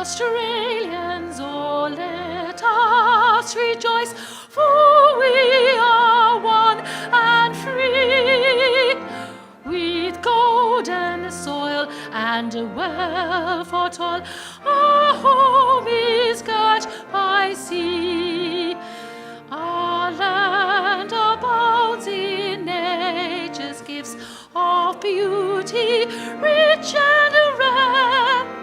Australians, oh, let us rejoice, for we are one and free, with golden soil and a wealth for toil. Our home is girt by sea. Our land abounds in nature's gifts of beauty, rich and rare.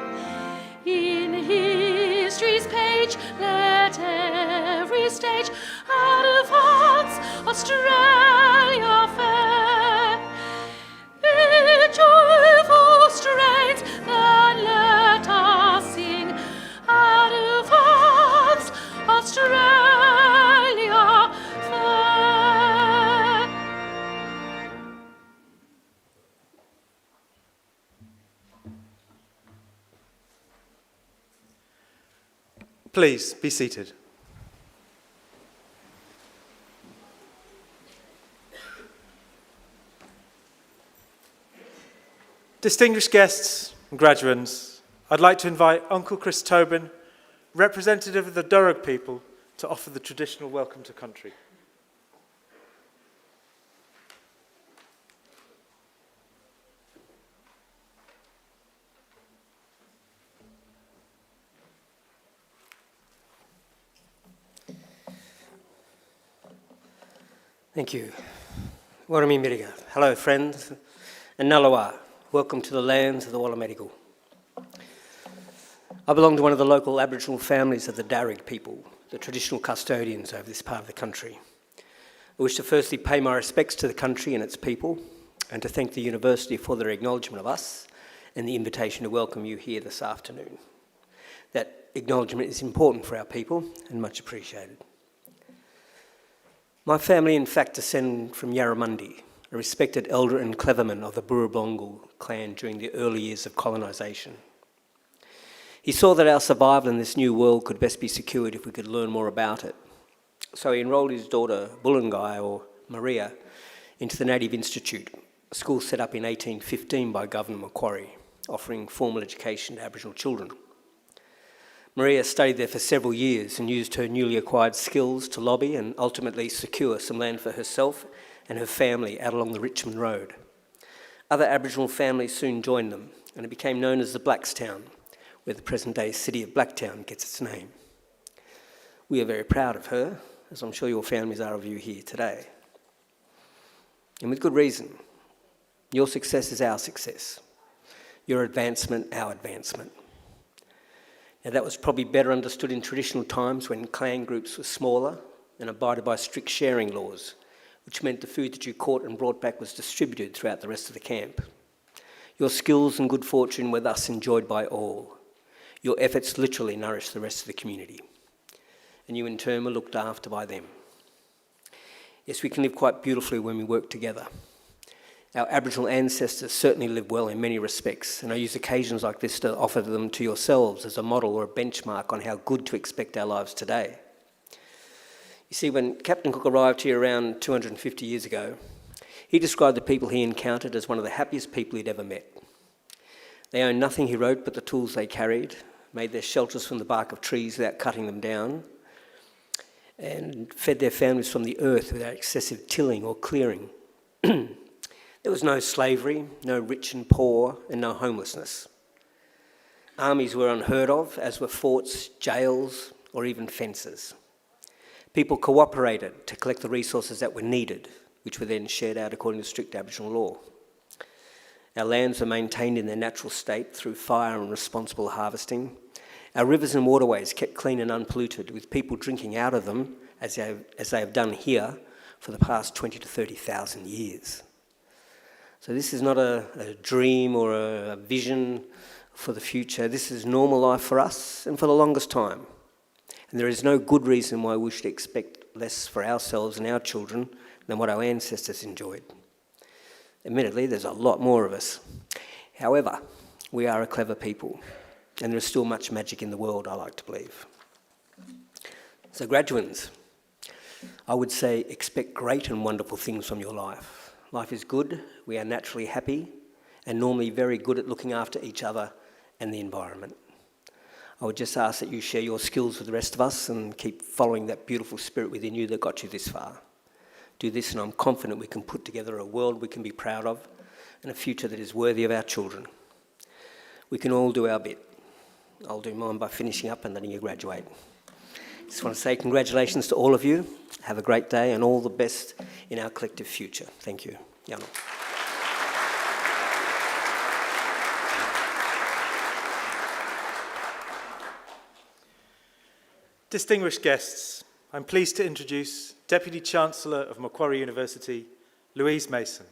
In history's page, let every stage advance Australia fair. In joyful strains, then let us sing, advance Australia fair. Please be seated. Distinguished guests and graduates, I'd like to invite Uncle Chris Tobin, representative of the Darug people, to offer the traditional welcome to country. Thank you. Warami Miriga. Hello, friends. And Nalawa. Welcome to the lands of the Wallamedigal. I belong to one of the local Aboriginal families of the Darug people, the traditional custodians over this part of the country. I wish to firstly pay my respects to the country and its people, and to thank the University for their acknowledgement of us and the invitation to welcome you here this afternoon. That acknowledgement is important for our people and much appreciated. My family, in fact, descend from Yarramundi, a respected elder and cleverman of the Burrabongal clan during the early years of colonisation. He saw that our survival in this new world could best be secured if we could learn more about it. So he enrolled his daughter, Bullangai, or Maria, into the Native Institute, a school set up in 1815 by Governor Macquarie, offering formal education to Aboriginal children. Maria studied there for several years and used her newly acquired skills to lobby and ultimately secure some land for herself and her family out along the Richmond Road. Other Aboriginal families soon joined them, and it became known as the Blackstown, where the present-day city of Blacktown gets its name. We are very proud of her, as I'm sure your families are of you here today. And with good reason. Your success is our success. Your advancement, our advancement. Now, that was probably better understood in traditional times when clan groups were smaller and abided by strict sharing laws, which meant the food that you caught and brought back was distributed throughout the rest of the camp. Your skills and good fortune were thus enjoyed by all. Your efforts literally nourished the rest of the community, and you in turn were looked after by them. Yes, we can live quite beautifully when we work together. Our Aboriginal ancestors certainly lived well in many respects, and I use occasions like this to offer them to yourselves as a model or a benchmark on how good to expect our lives today. You see, when Captain Cook arrived here around 250 years ago, he described the people he encountered as one of the happiest people he'd ever met. They owned nothing, he wrote, but the tools they carried, made their shelters from the bark of trees without cutting them down, and fed their families from the earth without excessive tilling or clearing. There was no slavery, no rich and poor, and no homelessness. Armies were unheard of, as were forts, jails, or even fences. People cooperated to collect the resources that were needed, which were then shared out according to strict Aboriginal law. Our lands were maintained in their natural state through fire and responsible harvesting. Our rivers and waterways kept clean and unpolluted, with people drinking out of them, as they have done here, for the past 20 to 30,000 years. So this is not a dream or a vision for the future. This is normal life for us and for the longest time. And there is no good reason why we should expect less for ourselves and our children than what our ancestors enjoyed. Admittedly, there's a lot more of us. However, we are a clever people, and there is still much magic in the world, I like to believe. So graduates, I would say expect great and wonderful things from your life. Life is good, we are naturally happy, and normally very good at looking after each other and the environment. I would just ask that you share your skills with the rest of us and keep following that beautiful spirit within you that got you this far. Do this and I'm confident we can put together a world we can be proud of and a future that is worthy of our children. We can all do our bit. I'll do mine by finishing up and letting you graduate. Just want to say congratulations to all of you. Have a great day and all the best in our collective future. Thank you. Yano. Distinguished guests, I'm pleased to introduce Deputy Chancellor of Macquarie University, Louise Mason.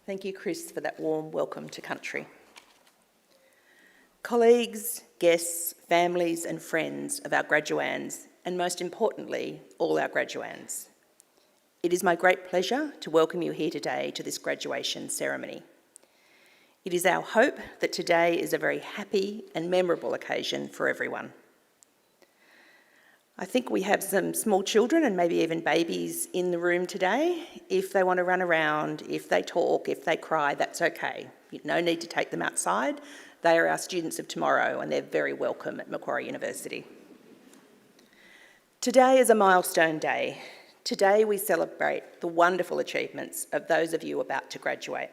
Thank you, Chris, for that warm welcome to country. Colleagues, guests, families and friends of our graduands, and most importantly, all our graduands. It is my great pleasure to welcome you here today to this graduation ceremony. It is our hope that today is a very happy and memorable occasion for everyone. I think we have some small children and maybe even babies in the room today. If they want to run around, if they talk, if they cry, that's okay. No need to take them outside. They are our students of tomorrow and they're very welcome at Macquarie University. Today is a milestone day. Today we celebrate the wonderful achievements of those of you about to graduate.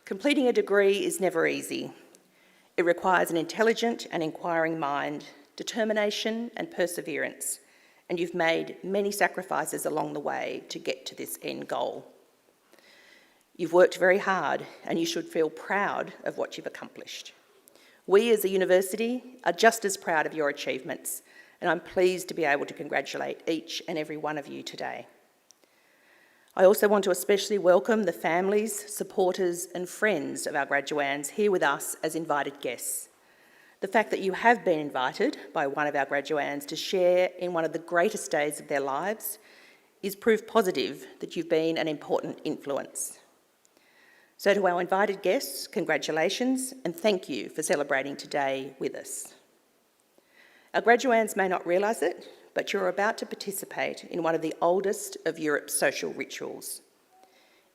Completing a degree is never easy. It requires an intelligent and inquiring mind, determination and perseverance, and you've made many sacrifices along the way to get to this end goal. You've worked very hard and you should feel proud of what you've accomplished. We as a university are just as proud of your achievements, and I'm pleased to be able to congratulate each and every one of you today. I also want to especially welcome the families, supporters and friends of our graduands here with us as invited guests. The fact that you have been invited by one of our graduands to share in one of the greatest days of their lives is proof positive that you've been an important influence. So to our invited guests, congratulations and thank you for celebrating today with us. Our graduands may not realise it, but you're about to participate in one of the oldest of Europe's social rituals.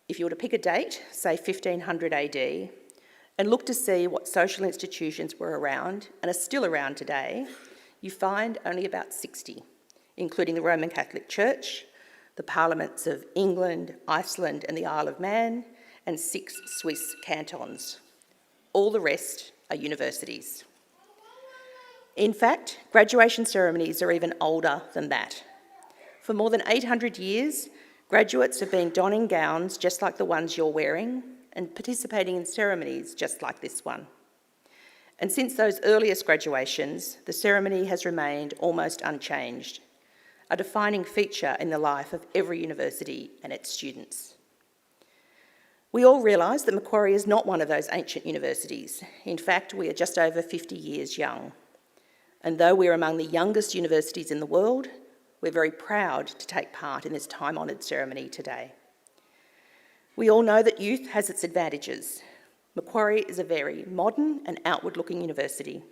If you were to pick a date, say 1500 AD, and look to see what social institutions were around and are still around today, you find only about 60, including the Roman Catholic Church, the parliaments of England, Iceland and the Isle of Man, and 6 Swiss cantons. All the rest are universities. In fact, graduation ceremonies are even older than that. For more than 800 years, graduates have been donning gowns just like the ones you're wearing and participating in ceremonies just like this one. And since those earliest graduations, the ceremony has remained almost unchanged, a defining feature in the life of every university and its students. We all realise that Macquarie is not one of those ancient universities. In fact, we are just over 50 years young. And though we're among the youngest universities in the world, we're very proud to take part in this time-honoured ceremony today. We all know that youth has its advantages. Macquarie is a very modern and outward-looking university.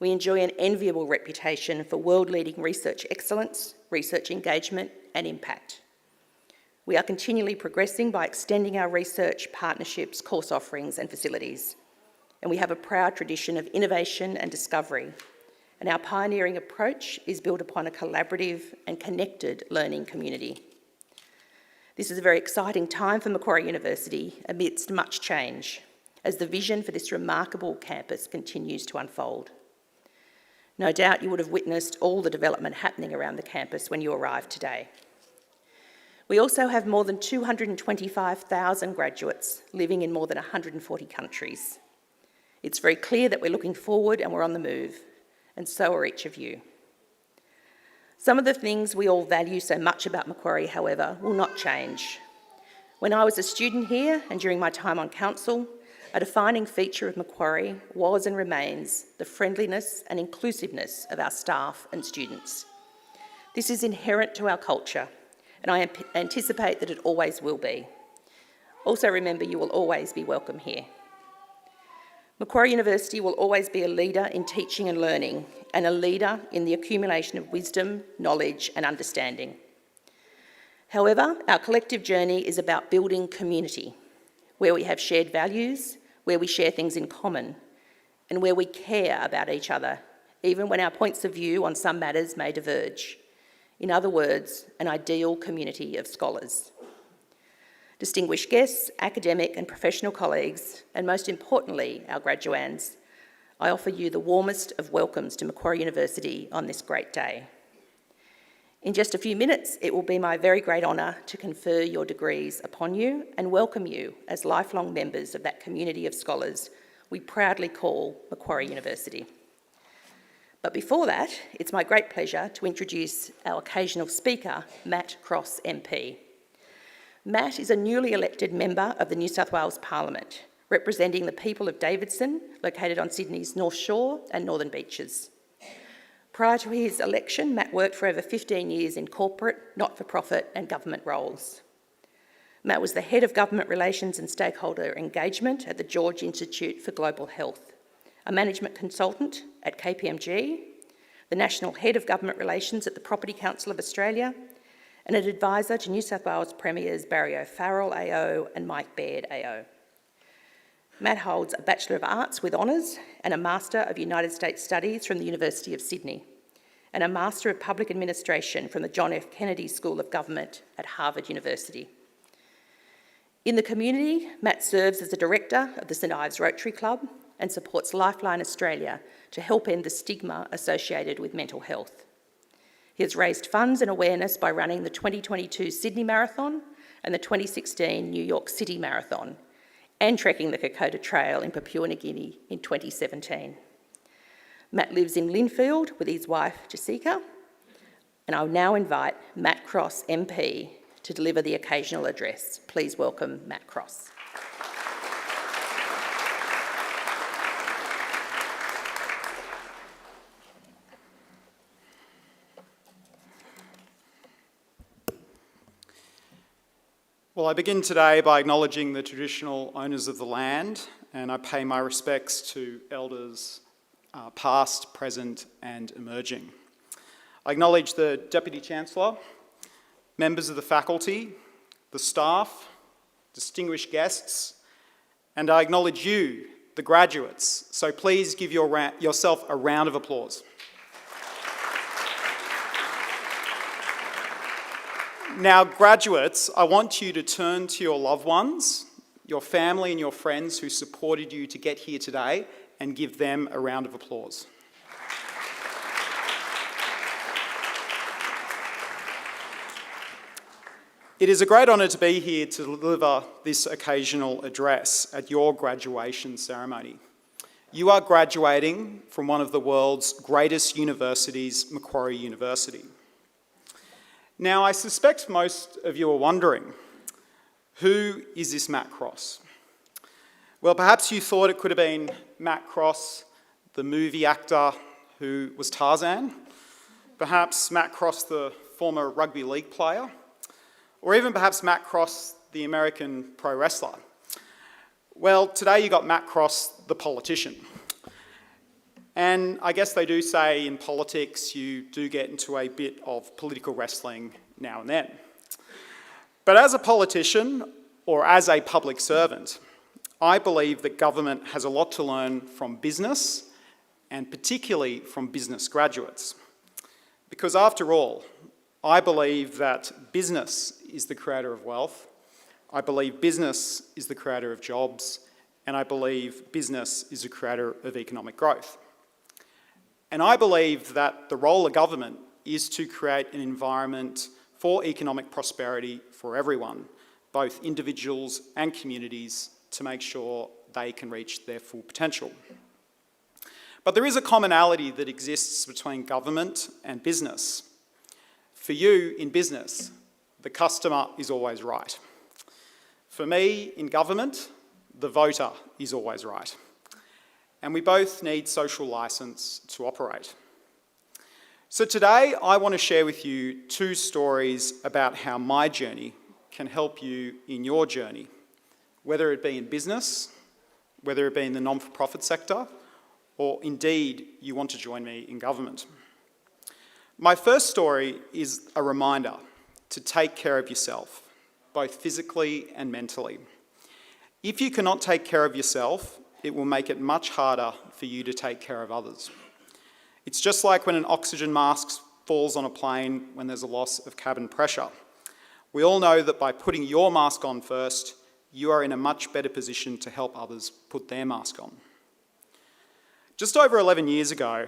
We enjoy an enviable reputation for world-leading research excellence, research engagement and impact. We are continually progressing by extending our research, partnerships, course offerings and facilities. And we have a proud tradition of innovation and discovery. And our pioneering approach is built upon a collaborative and connected learning community. This is a very exciting time for Macquarie University amidst much change, as the vision for this remarkable campus continues to unfold. No doubt you would have witnessed all the development happening around the campus when you arrived today. We also have more than 225,000 graduates living in more than 140 countries. It's very clear that we're looking forward and we're on the move, and so are each of you. Some of the things we all value so much about Macquarie, however, will not change. When I was a student here and during my time on council, a defining feature of Macquarie was and remains the friendliness and inclusiveness of our staff and students. This is inherent to our culture, and I anticipate that it always will be. Also remember, you will always be welcome here. Macquarie University will always be a leader in teaching and learning, and a leader in the accumulation of wisdom, knowledge and understanding. However, our collective journey is about building community. where we have shared values, where we share things in common, and where we care about each other, even when our points of view on some matters may diverge. In other words, an ideal community of scholars. Distinguished guests, academic and professional colleagues, and most importantly, our graduands, I offer you the warmest of welcomes to Macquarie University on this great day. In just a few minutes, it will be my very great honour to confer your degrees upon you and welcome you as lifelong members of that community of scholars we proudly call Macquarie University. But before that, it's my great pleasure to introduce our occasional speaker, Matt Cross MP. Matt is a newly elected member of the New South Wales Parliament, representing the people of Davidson, located on Sydney's North Shore and Northern Beaches. Prior to his election, Matt worked for over 15 years in corporate, not-for-profit and government roles. Matt was the Head of Government Relations and Stakeholder Engagement at the George Institute for Global Health, a management consultant at KPMG, the National Head of Government Relations at the Property Council of Australia, and an advisor to New South Wales Premiers Barry O'Farrell AO and Mike Baird AO. Matt holds a Bachelor of Arts with honours and a Master of United States Studies from the University of Sydney, and a Master of Public Administration from the John F. Kennedy School of Government at Harvard University. In the community, Matt serves as a Director of the St Ives Rotary Club and supports Lifeline Australia to help end the stigma associated with mental health. He has raised funds and awareness by running the 2022 Sydney Marathon and the 2016 New York City Marathon, and trekking the Kokoda Trail in Papua New Guinea in 2017. Matt lives in Linfield with his wife Jessica, and I'll now invite Matt Cross MP to deliver the occasional address. Please welcome Matt Cross. Well, I begin today by acknowledging the traditional owners of the land, and I pay my respects to elders past, present and emerging. I acknowledge the Deputy Chancellor, members of the faculty, the staff, distinguished guests, and I acknowledge you, the graduates. So please give yourself a round of applause. Now, graduates, I want you to turn to your loved ones, your family and your friends who supported you to get here today, and give them a round of applause. It is a great honour to be here to deliver this occasional address at your graduation ceremony. You are graduating from one of the world's greatest universities, Macquarie University. Now, I suspect most of you are wondering, who is this Matt Cross? Well, perhaps you thought it could have been Matt Cross, the movie actor who was Tarzan, perhaps Matt Cross, the former rugby league player, or even perhaps Matt Cross, the American pro wrestler. Well, today you got Matt Cross, the politician. And I guess they do say in politics you do get into a bit of political wrestling now and then. But as a politician or as a public servant, I believe that government has a lot to learn from business and particularly from business graduates. Because after all, I believe that business is the creator of wealth, I believe business is the creator of jobs, and I believe business is the creator of economic growth. And I believe that the role of government is to create an environment for economic prosperity for everyone, both individuals and communities, to make sure they can reach their full potential. But there is a commonality that exists between government and business. For you, in business, the customer is always right. For me, in government, the voter is always right. And we both need social licence to operate. So today, I want to share with you two stories about how my journey can help you in your journey, whether it be in business, whether it be in the non-for-profit sector, or indeed you want to join me in government. My first story is a reminder to take care of yourself, both physically and mentally. If you cannot take care of yourself, it will make it much harder for you to take care of others. It's just like when an oxygen mask falls on a plane when there's a loss of cabin pressure. We all know that by putting your mask on first, you are in a much better position to help others put their mask on. Just over 11 years ago,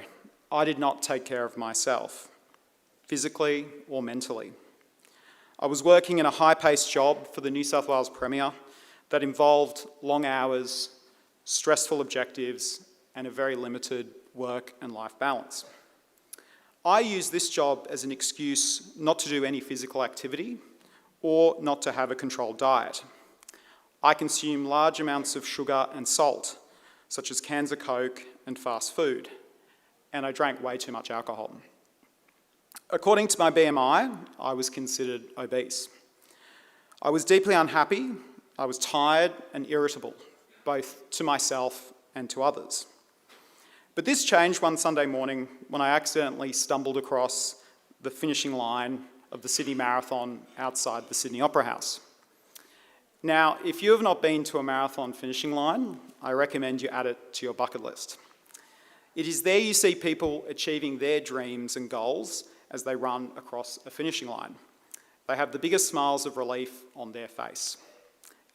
I did not take care of myself, physically or mentally. I was working in a high-paced job for the New South Wales Premier that involved long hours, stressful objectives, and a very limited work and life balance. I used this job as an excuse not to do any physical activity or not to have a controlled diet. I consume large amounts of sugar and salt, such as cans of Coke and fast food, and I drank way too much alcohol. According to my BMI, I was considered obese. I was deeply unhappy, I was tired and irritable, both to myself and to others. But this changed one Sunday morning when I accidentally stumbled across the finishing line of the Sydney Marathon outside the Sydney Opera House. Now, if you have not been to a marathon finishing line, I recommend you add it to your bucket list. It is there you see people achieving their dreams and goals as they run across a finishing line. They have the biggest smiles of relief on their face,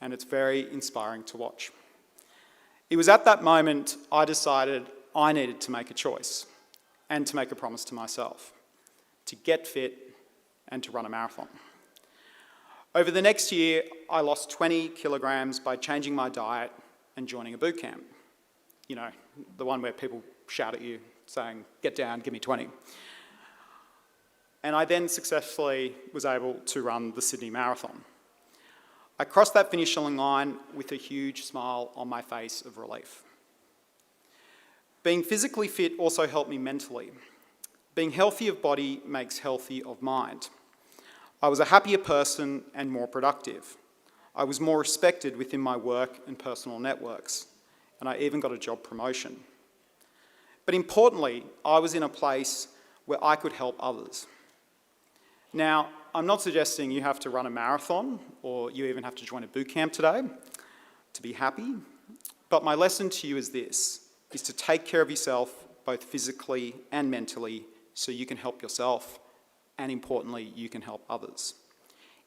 and it's very inspiring to watch. It was at that moment I decided I needed to make a choice and to make a promise to myself, to get fit and to run a marathon. Over the next year, I lost 20 kilograms by changing my diet and joining a boot camp. You know, the one where people shout at you saying, "Get down, give me 20." And I then successfully was able to run the Sydney Marathon. I crossed that finishing line with a huge smile on my face of relief. Being physically fit also helped me mentally. Being healthy of body makes healthy of mind. I was a happier person and more productive. I was more respected within my work and personal networks, and I even got a job promotion. But importantly, I was in a place where I could help others. Now, I'm not suggesting you have to run a marathon or you even have to join a boot camp today to be happy, but my lesson to you is this, is to take care of yourself both physically and mentally so you can help yourself and importantly, you can help others.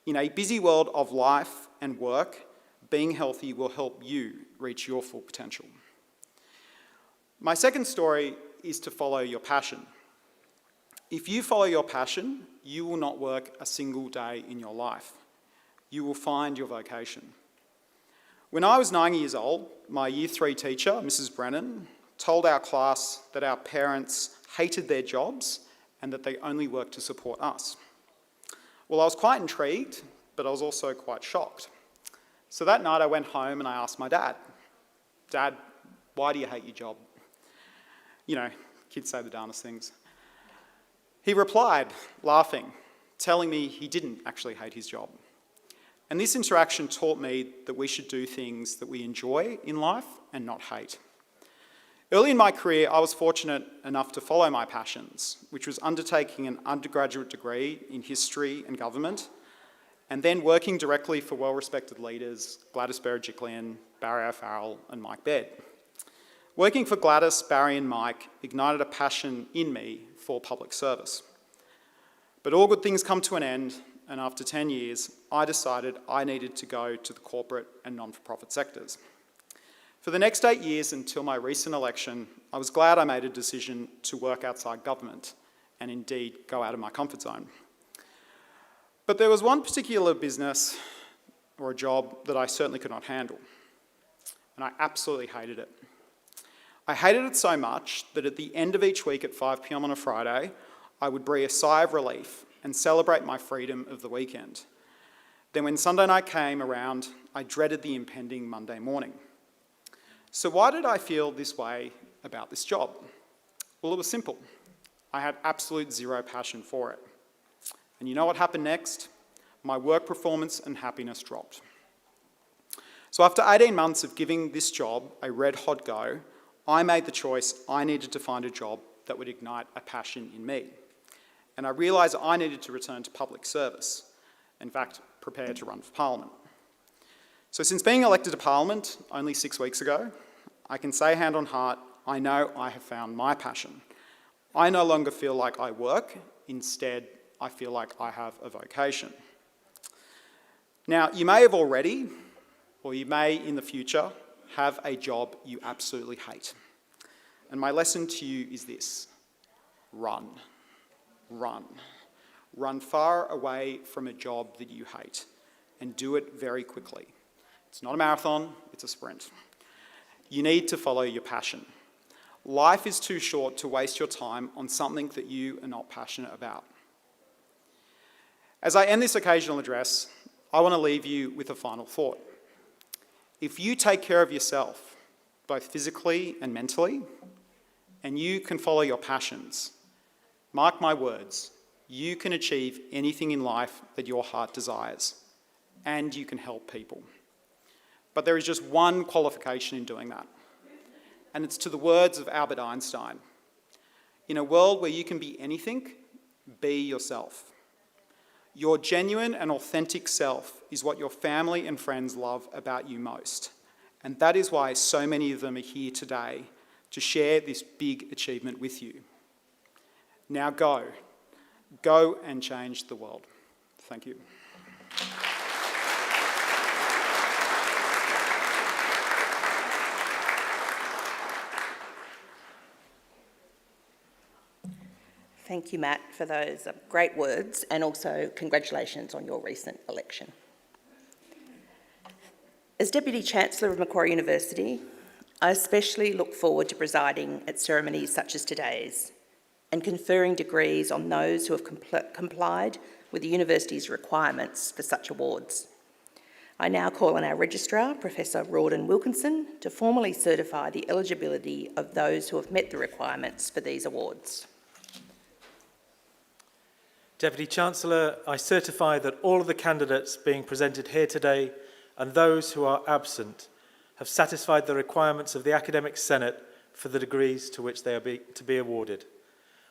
In a busy world of life and work, being healthy will help you reach your full potential. My second story is to follow your passion. If you follow your passion, you will not work a single day in your life. You will find your vocation. When I was 9 years old, my Year 3 teacher, Mrs. Brennan, told our class that our parents hated their jobs and that they only worked to support us. Well, I was quite intrigued, but I was also quite shocked. So that night I went home and I asked my dad, "Dad, why do you hate your job?" You know, kids say the darndest things. He replied, laughing, telling me he didn't actually hate his job. And this interaction taught me that we should do things that we enjoy in life and not hate. Early in my career, I was fortunate enough to follow my passions, which was undertaking an undergraduate degree in history and government, and then working directly for well-respected leaders, Gladys Berejiklian, Barry O'Farrell, and Mike Baird. Working for Gladys, Barry, and Mike ignited a passion in me for public service. But all good things come to an end, and after 10 years, I decided I needed to go to the corporate and non-for-profit sectors. For the next 8 years until my recent election, I was glad I made a decision to work outside government and indeed go out of my comfort zone. But there was one particular business or a job that I certainly could not handle, and I absolutely hated it. I hated it so much that at the end of each week at 5 p.m. on a Friday, I would breathe a sigh of relief and celebrate my freedom of the weekend. Then when Sunday night came around, I dreaded the impending Monday morning. So why did I feel this way about this job? Well, it was simple. I had absolute zero passion for it. And you know what happened next? My work performance and happiness dropped. So after 18 months of giving this job a red-hot go, I made the choice I needed to find a job that would ignite a passion in me. And I realised I needed to return to public service. In fact, prepare to run for Parliament. So since being elected to Parliament only 6 weeks ago, I can say hand on heart, I know I have found my passion. I no longer feel like I work, instead I feel like I have a vocation. Now, you may have already, or you may in the future, have a job you absolutely hate. And my lesson to you is this: run. Run. Run far away from a job that you hate, and do it very quickly. It's not a marathon, it's a sprint. You need to follow your passion. Life is too short to waste your time on something that you are not passionate about. As I end this occasional address, I want to leave you with a final thought. If you take care of yourself, both physically and mentally, and you can follow your passions, mark my words, you can achieve anything in life that your heart desires, and you can help people. But there is just one qualification in doing that, and it's to the words of Albert Einstein. In a world where you can be anything, be yourself. Your genuine and authentic self is what your family and friends love about you most. And that is why so many of them are here today to share this big achievement with you. Now go. Go and change the world. Thank you. Thank you, Matt, for those great words, and also congratulations on your recent election. As Deputy Chancellor of Macquarie University, I especially look forward to presiding at ceremonies such as today's and conferring degrees on those who have complied with the university's requirements for such awards. I now call on our Registrar, Professor Rawdon Wilkinson, to formally certify the eligibility of those who have met the requirements for these awards. Deputy Chancellor, I certify that all of the candidates being presented here today and those who are absent have satisfied the requirements of the Academic Senate for the degrees to which they are to be awarded.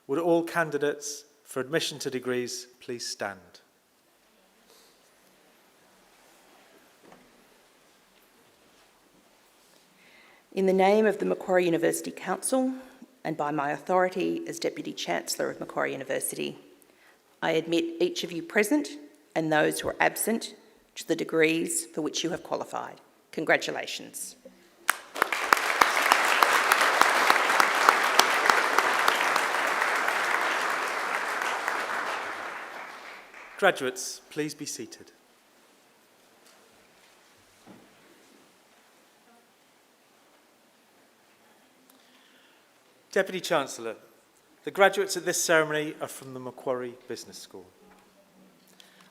Would all candidates for admission to degrees please stand? In the name of the Macquarie University Council and by my authority as Deputy Chancellor of Macquarie University, I admit each of you present and those who are absent to the degrees for which you have qualified. Congratulations. Graduates, please be seated. Deputy Chancellor, the graduates at this ceremony are from the Macquarie Business School.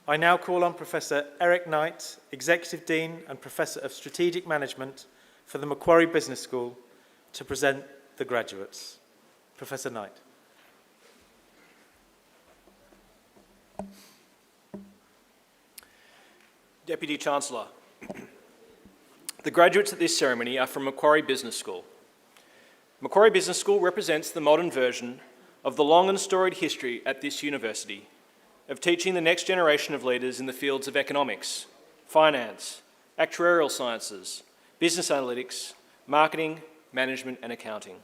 I now call on Professor Eric Knight, Executive Dean and Professor of Strategic Management for the Macquarie Business School, to present the graduates. Professor Knight. Deputy Chancellor, the graduates at this ceremony are from Macquarie Business School. Macquarie Business School represents the modern version of the long and storied history at this university of teaching the next generation of leaders in the fields of economics, finance, actuarial sciences, business analytics, marketing, management and accounting.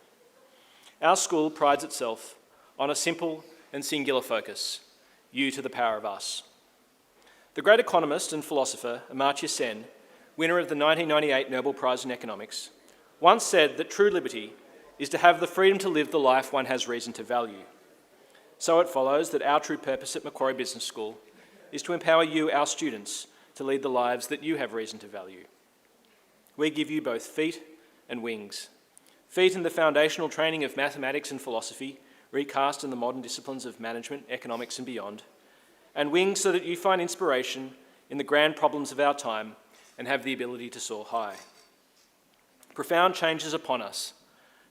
Our school prides itself on a simple and singular focus: you to the power of us. The great economist and philosopher Amartya Sen, winner of the 1998 Nobel Prize in Economics, once said that true liberty is to have the freedom to live the life one has reason to value. So it follows that our true purpose at Macquarie Business School is to empower you, our students, to lead the lives that you have reason to value. We give you both feet and wings. Feet in the foundational training of mathematics and philosophy, recast in the modern disciplines of management, economics and beyond, and wings so that you find inspiration in the grand problems of our time and have the ability to soar high. Profound changes upon us.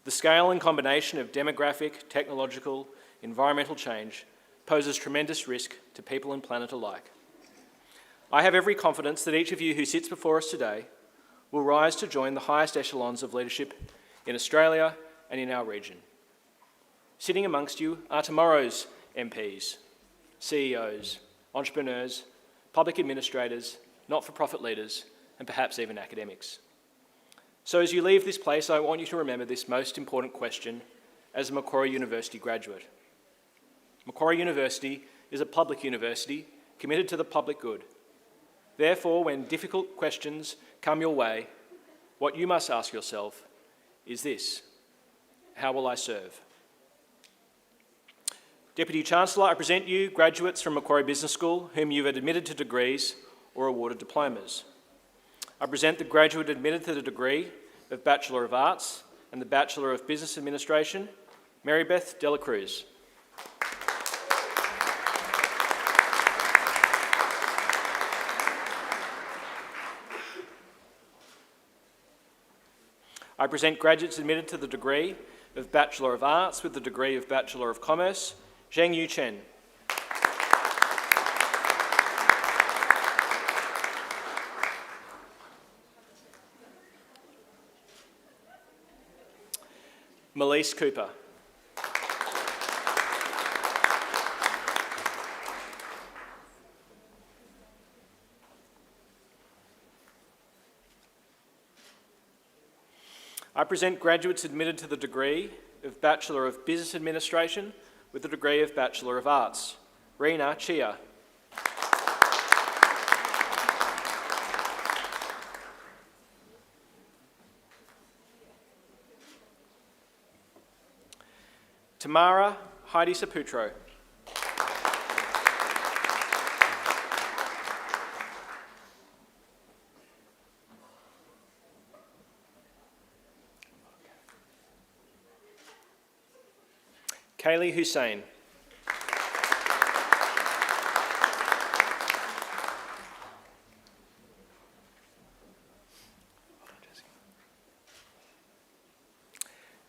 The scale and combination of demographic, technological, environmental change poses tremendous risk to people and planet alike. I have every confidence that each of you who sits before us today will rise to join the highest echelons of leadership in Australia and in our region. Sitting amongst you are tomorrow's MPs, CEOs, entrepreneurs, public administrators, not-for-profit leaders, and perhaps even academics. So as you leave this place, I want you to remember this most important question as a Macquarie University graduate. Macquarie University is a public university committed to the public good. Therefore, when difficult questions come your way, what you must ask yourself is this: how will I serve? Deputy Chancellor, I present you graduates from Macquarie Business School whom you have admitted to degrees or awarded diplomas. I present the graduate admitted to the degree of Bachelor of Arts and the Bachelor of Business Administration, Marybeth Dela Cruz. I present graduates admitted to the degree of Bachelor of Arts with the degree of Bachelor of Commerce, Zheng Yu Chen. Melise Cooper. I present graduates admitted to the degree of Bachelor of Business Administration with the degree of Bachelor of Arts, Rina Chia. Tamara Heidi Saputro. Kaylee Hussein.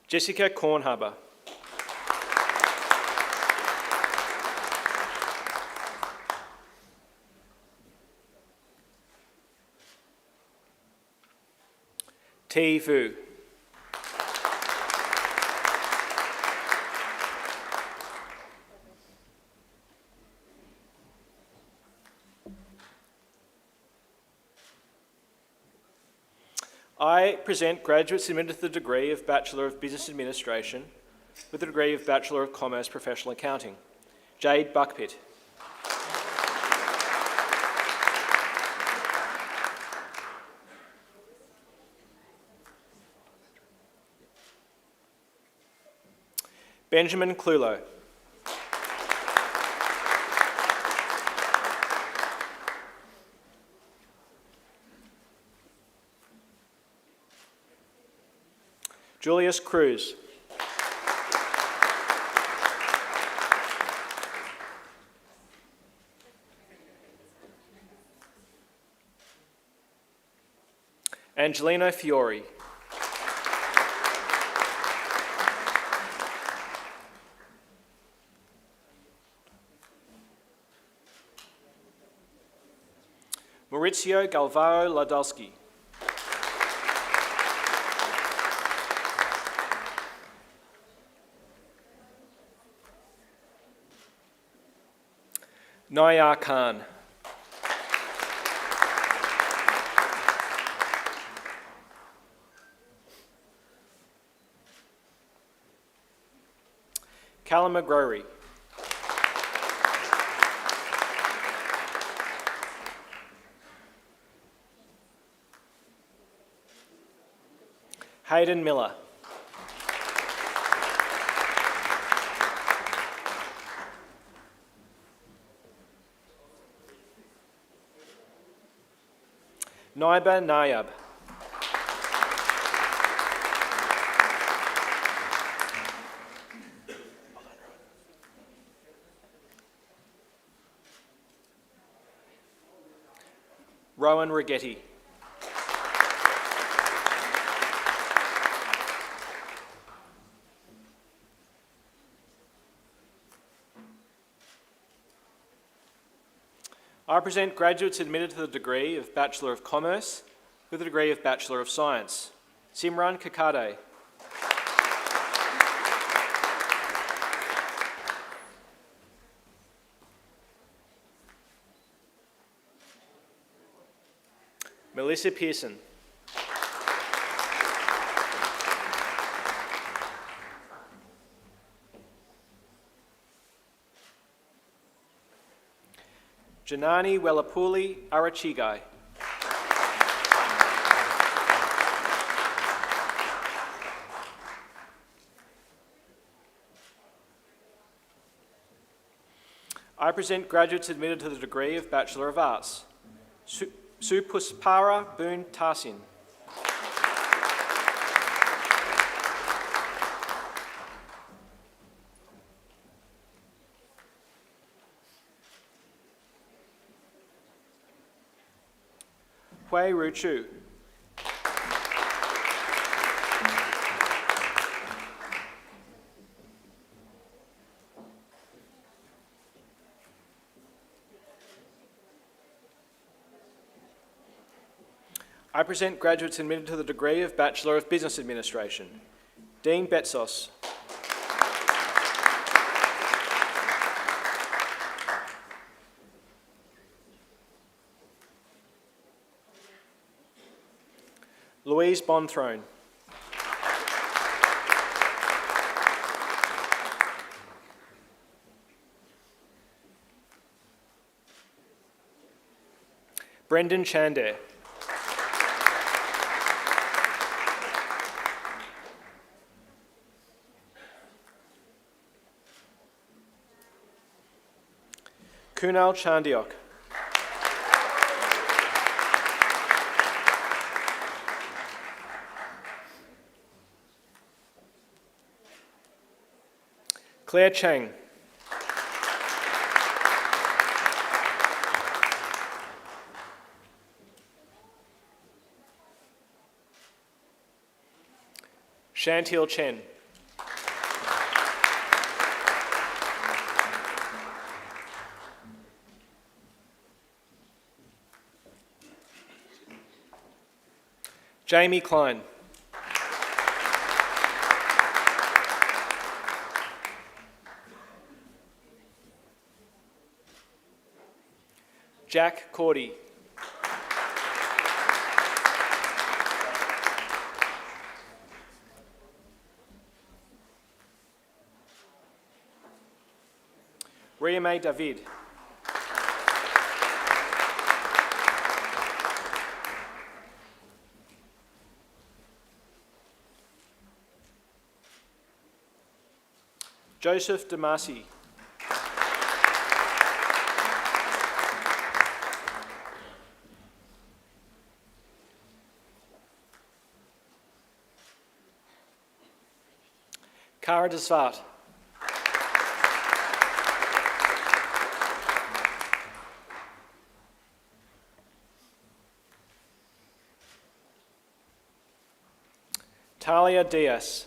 Jessica Kornhaber. T. Vu. I present graduates admitted to the degree of Bachelor of Business Administration with the degree of Bachelor of Commerce Professional Accounting, Jade Buckpitt. Benjamin Clulo. Julius Cruz. Angelina Fiore. Maurizio Galvaro Ladowski. Naya Khan. Callum McGrory. Hayden Miller. Naiba Nayab. Rowan Rigetti. I present graduates admitted to the degree of Bachelor of Commerce with the degree of Bachelor of Science, Simran Kakade. Melissa Pearson. Janani Welapuli Arachigai. I present graduates admitted to the degree of Bachelor of Arts. Supuspara Boon Tarsin. Hui Ru Chu. I present graduates admitted to the degree of Bachelor of Business Administration. Dean Betsos. Louise Bonthrone. Brendan Chandare. Kunal Chandiok. Claire Chang. Shantil Chen. Jamie Klein. Jack Cordy. Ria May David. Joseph Damasi. Kara Desvat. Talia Diaz.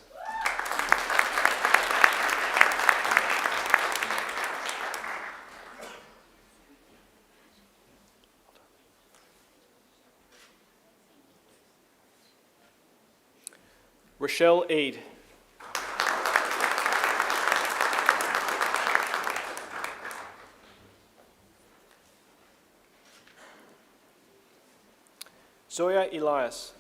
Rochelle Eade. Zoya Elias.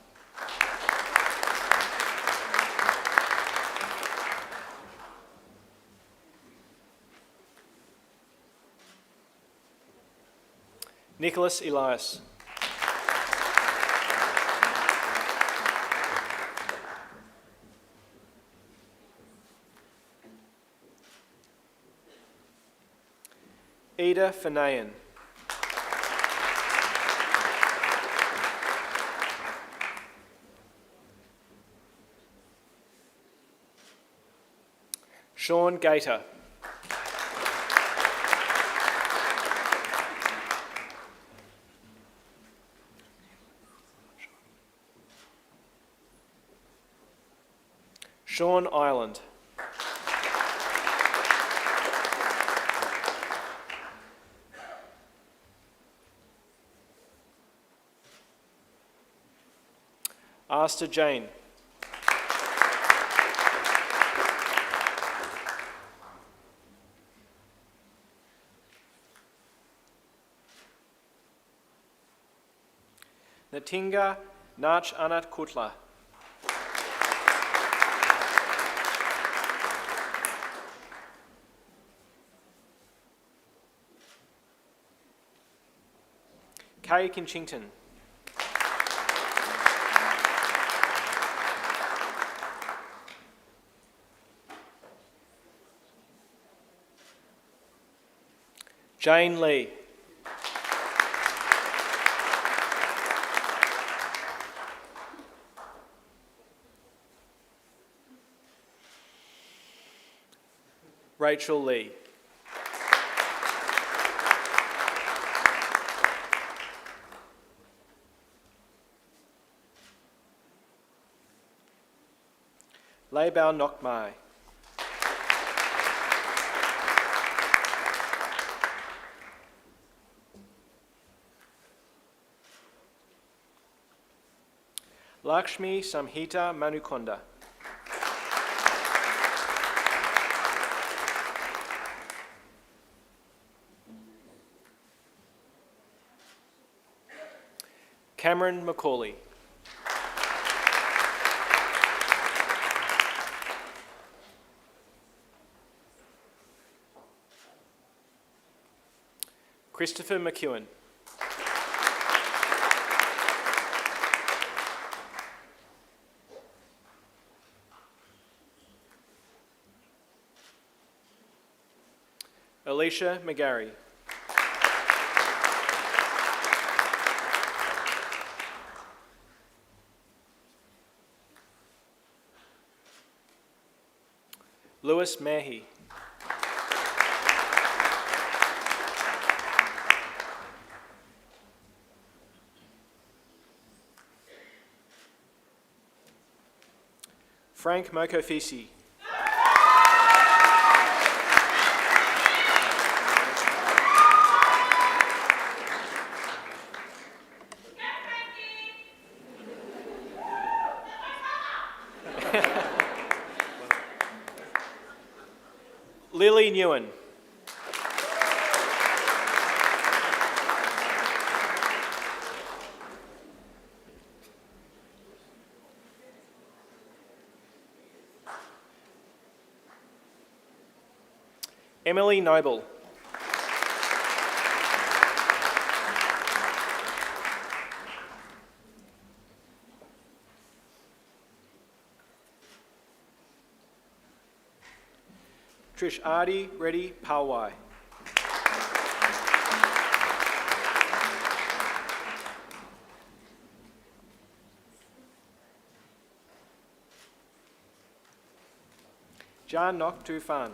Nicholas Elias. Ida Fanayan. Sean Gator. Sean Ireland. Asta Jane. Natinga Nach Anat Kutla. Kay Kinchington. Jane Lee. Rachel Lee. Leibao Nokmai. Lakshmi Samhita Manukonda. Cameron Macaulay. Christopher McEwen. Alicia McGarry. Lewis Mahi. Frank Mokofisi. Lily Newen. Emily Noble. Trish Ardi Reddy Pawai. Jan Nok Tu Fan.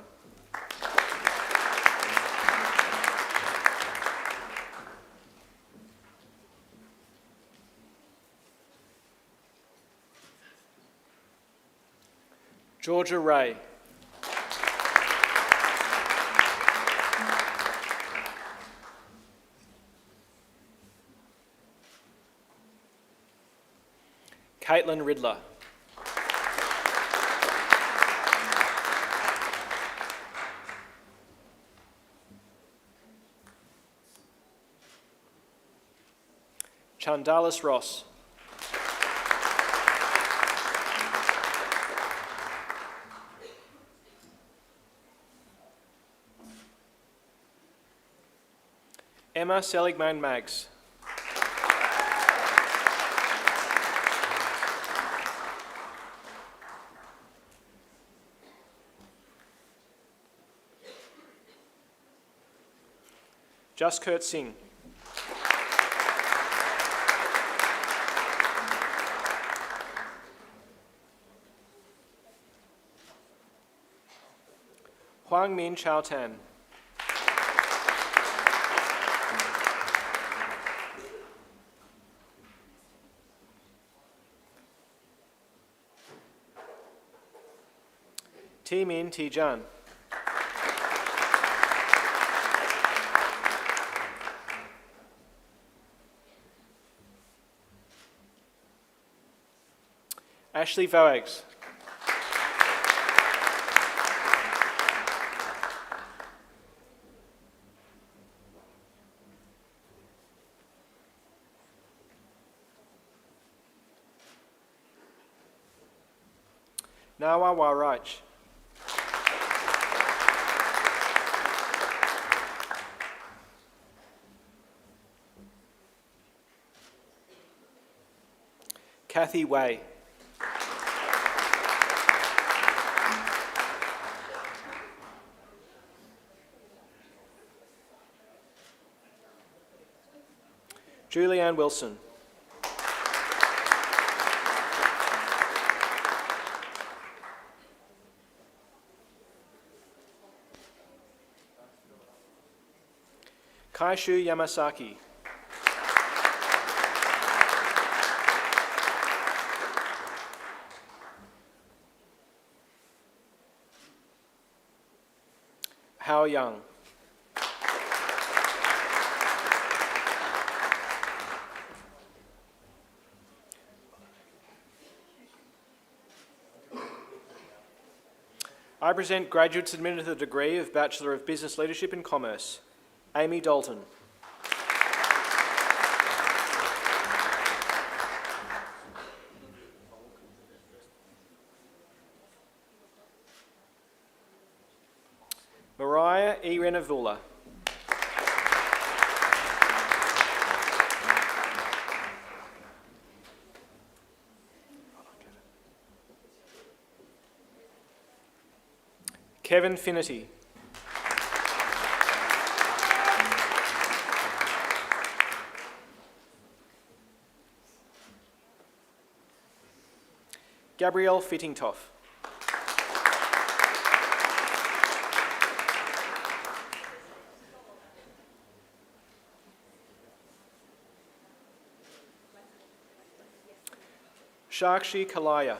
Georgia Ray. Caitlin Ridler. Chandalis Ross. Emma Seligman Maggs. Jaskurt Singh. Huang Min Chao Tan. T Min Tijan. Ashley Voags. Nawa Waraj. Kathy Way. Julianne Wilson. Kaishu Yamasaki. Hao Young. I present graduates admitted to the degree of Bachelor of Business Leadership and Commerce, Amy Dalton. Mariah E. Renavula. Kevin Finnerty. Gabrielle Fittingtoff. Shakshi Kalaya.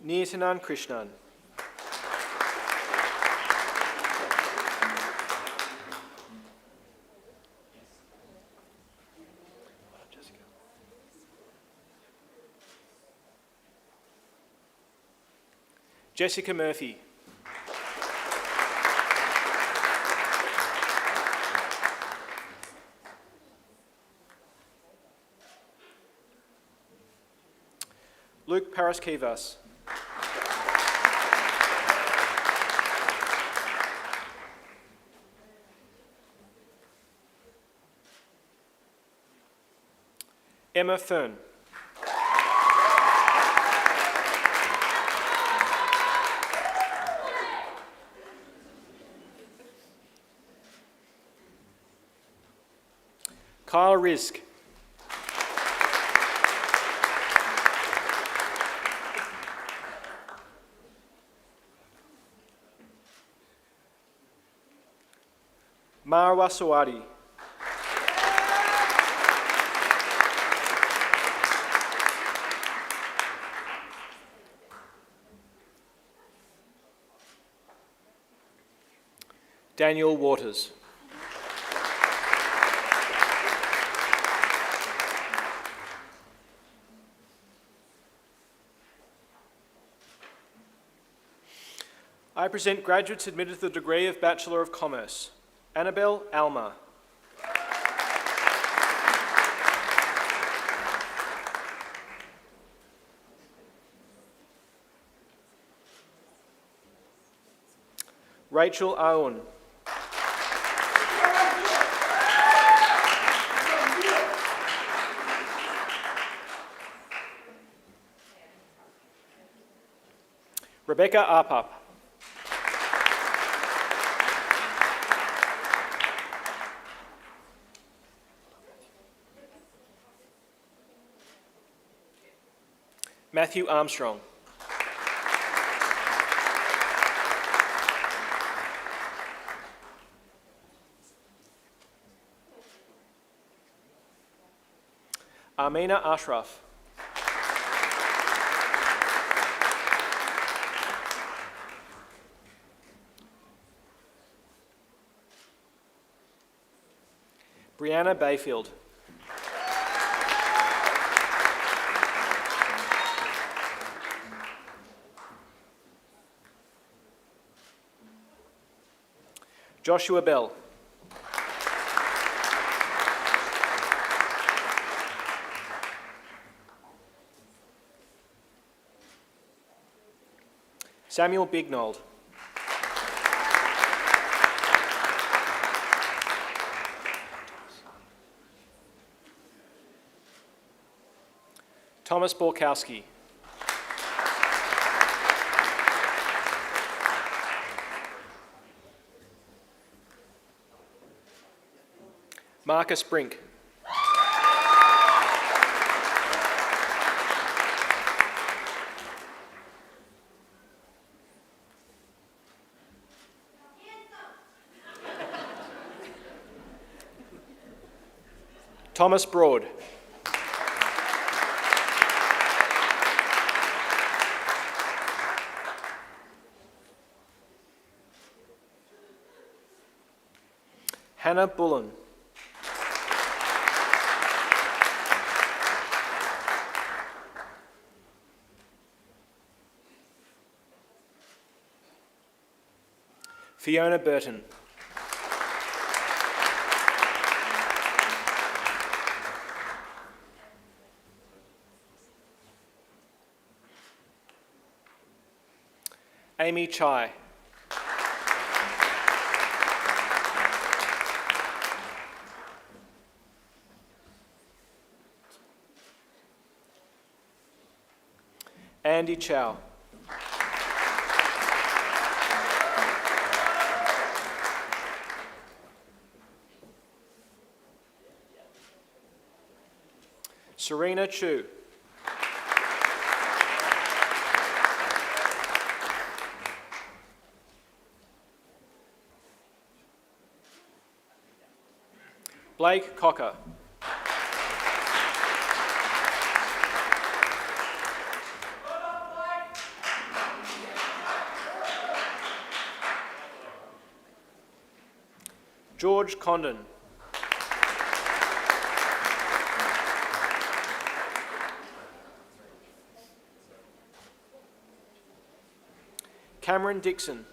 Nirtanan Krishnan. Jessica Murphy. Luke Paraskevas. Emma Fern. Kyle Rizk. Marwa Sawadi. Daniel Waters. I present graduates admitted to the degree of Bachelor of Commerce, Annabelle Alma. Rachel Owen. Rebecca Arpup. Matthew Armstrong. Amina Ashraf. Brianna Bayfield. Joshua Bell. Samuel Bignold. Thomas Borkowski. Marcus Brink. Thomas Broad. Hannah Bullen. Fiona Burton. Amy Chai. Andy Chow. Serena Chu. Blake Cocker. George Condon. Cameron Dixon.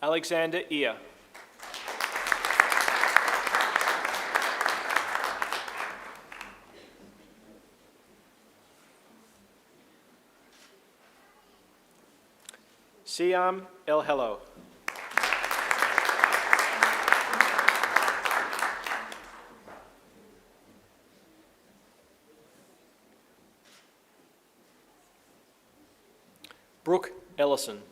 Alexander Ear. Siam El Hello. Brooke Ellison.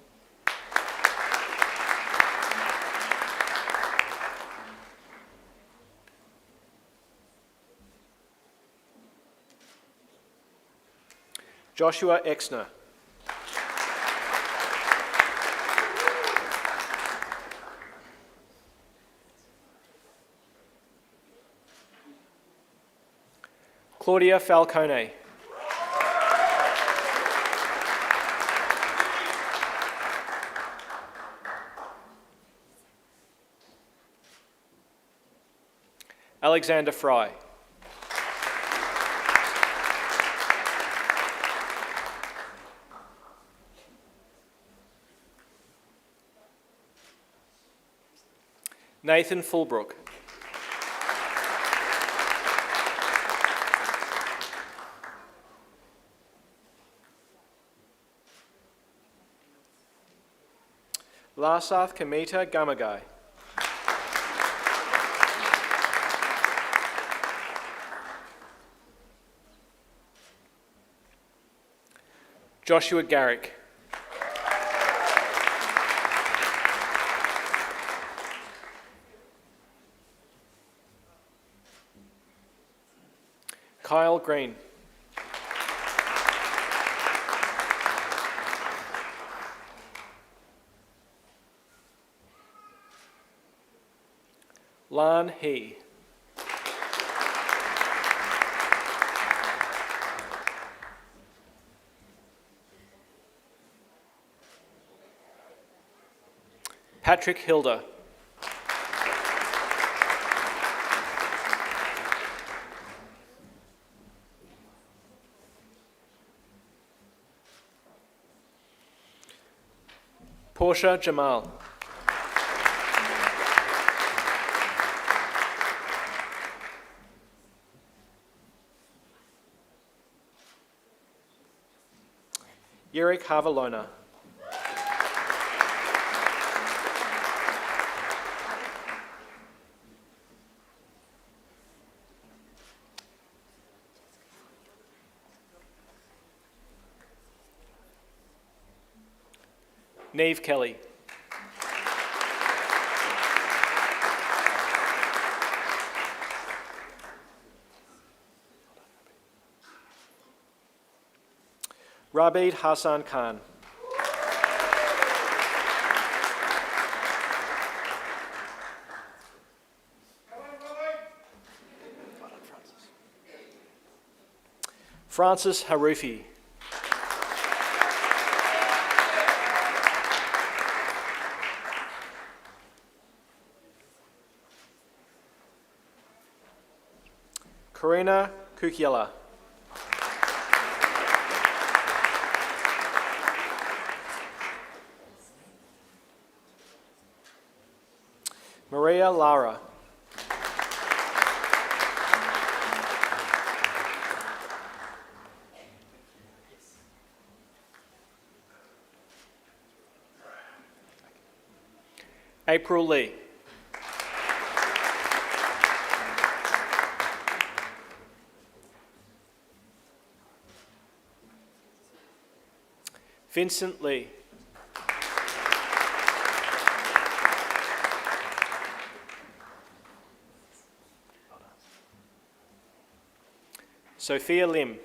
Joshua Exner. Claudia Falcone. Alexander Fry. Nathan Fulbrook. Larsath Kamita Gamagai. Joshua Garrick. Kyle Green. Lan He. Patrick Hilda. Portia Jamal. Yerrick Havalona. Neve Kelly. Rabeed Hassan Khan. Francis Harufi. Karina Kukiela. Maria Lara. April Lee. Vincent Lee. Sophia Lim.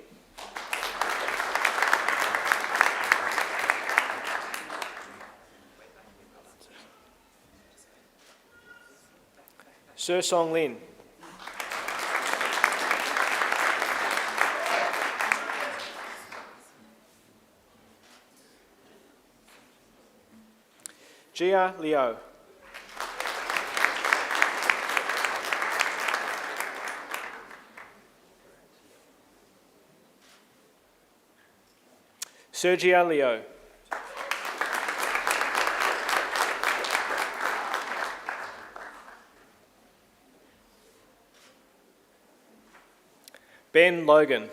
Sir Song Lin. Jia Liu. Sergia Leo. Ben Logan.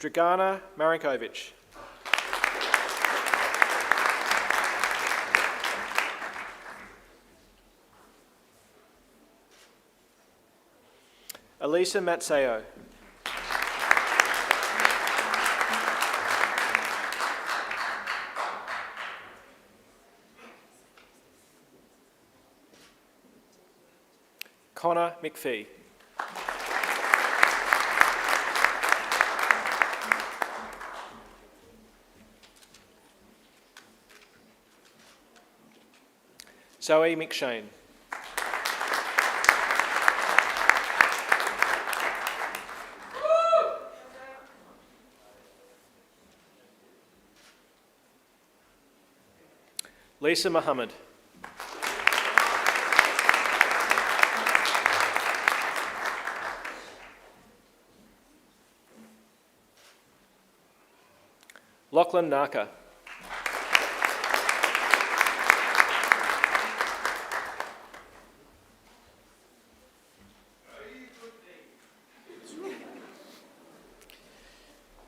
Dragana Marinkovic. Elisa Matseo. Connor McPhee. Zoe McShane. Lisa Muhammad. Lachlan Naka.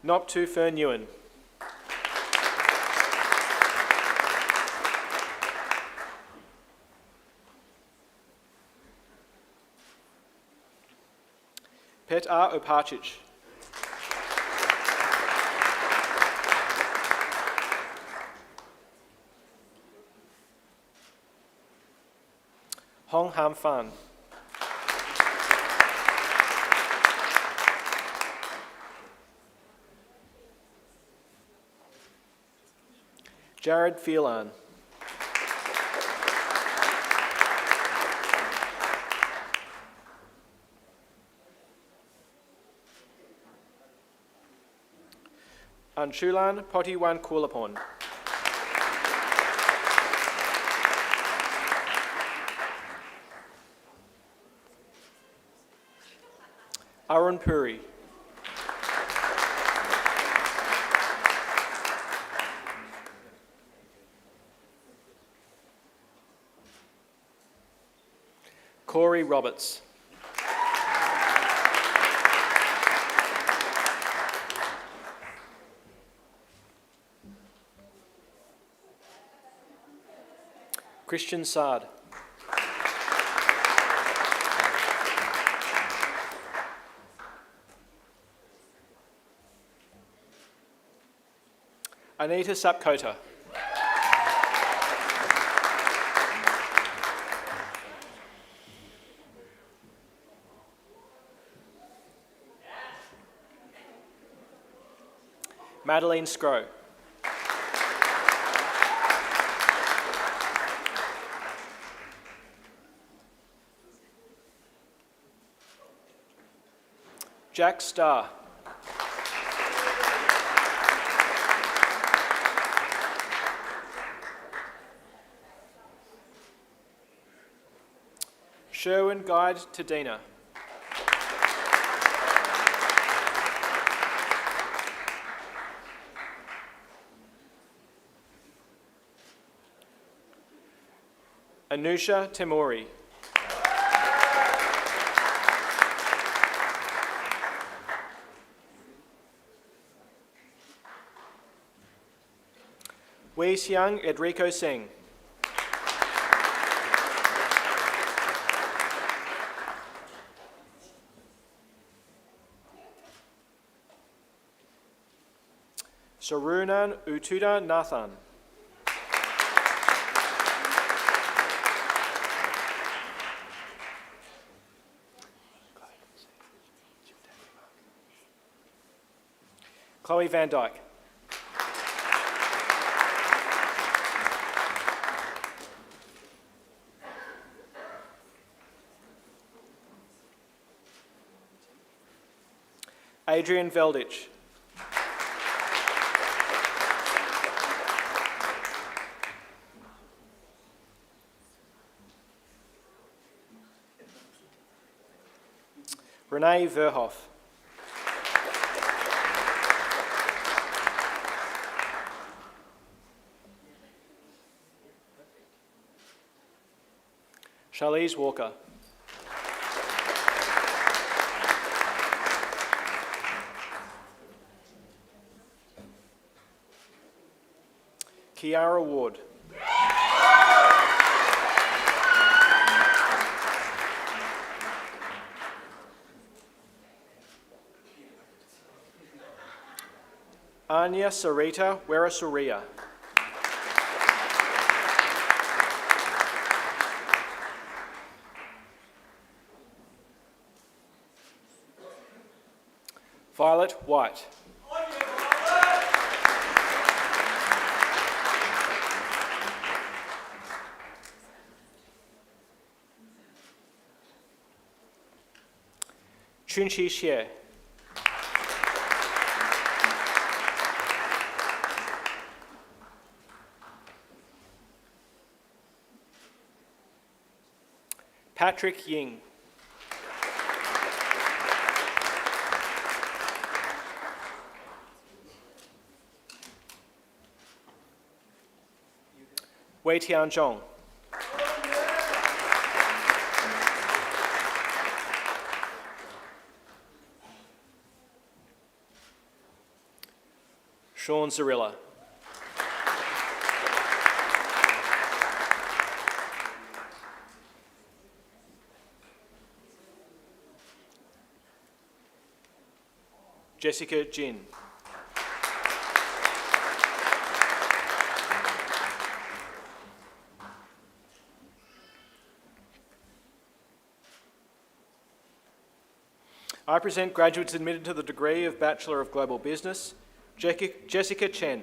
Nop Tu Fern Ewan. Petar Opacic. Hong Ham Fan. Jared Phelan. Anshulan Potiwan Kulapon. Arun Puri. Corey Roberts. Christian Saad. Anita Sapkota. Madeline Scrow. Jack Starr. Sherwin Guide Tadina. Anusha Temuri. Wei Xiang Edrico Singh. Sarunan Utuda Nathan. Chloe Van Dyke. Adrian Veldich. Renee Verhoff. Charlize Walker. Kiara Ward. Anya Sarita Werasuria. Violet White. Chunchi Xie. Patrick Ying. Wei Tianzhong. Sean Zarilla. Jessica Jin. I present graduates admitted to the degree of Bachelor of Global Business, Jessica Chen.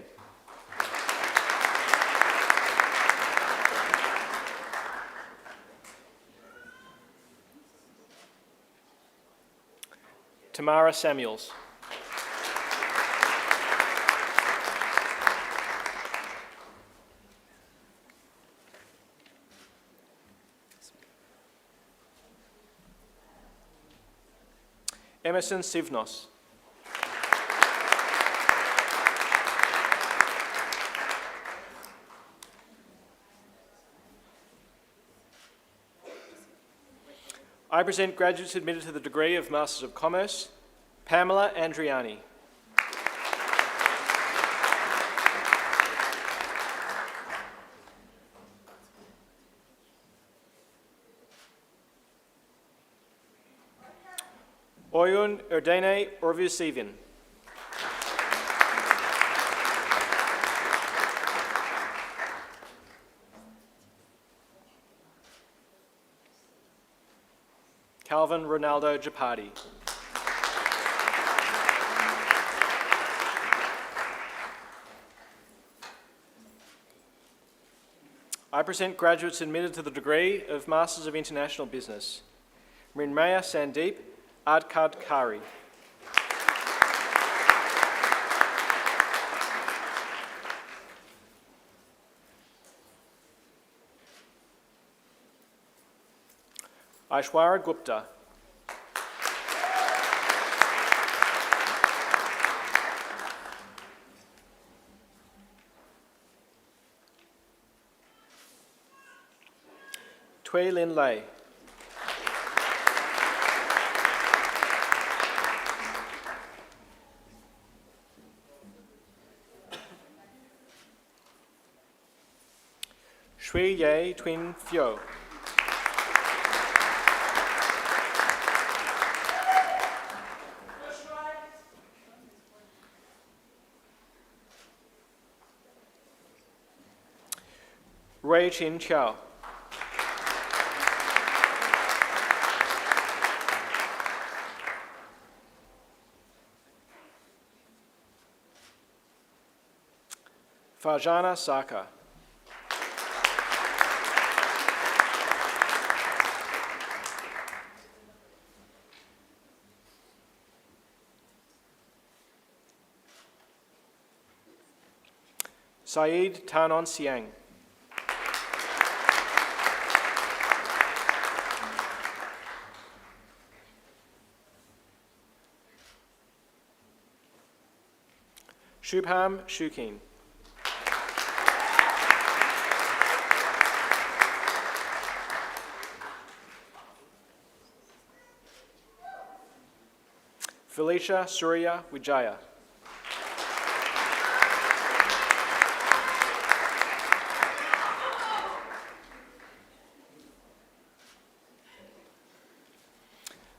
Tamara Samuels. Emerson Sivnos. I present graduates admitted to the degree of Masters of Commerce, Pamela Andriani. Oyun Erdene Orvusivin. Calvin Ronaldo Japati. I present graduates admitted to the degree of Masters of International Business, Mrinmaya Sandeep Adkadkari. Aishwarya Gupta. Tui Lin Lei. Shui Ye Twin Fyo. Wei Chin Chiao. Farjana Saka. Saeed Tanon Siang. Shubham Shukin. Felicia Surya Wijaya.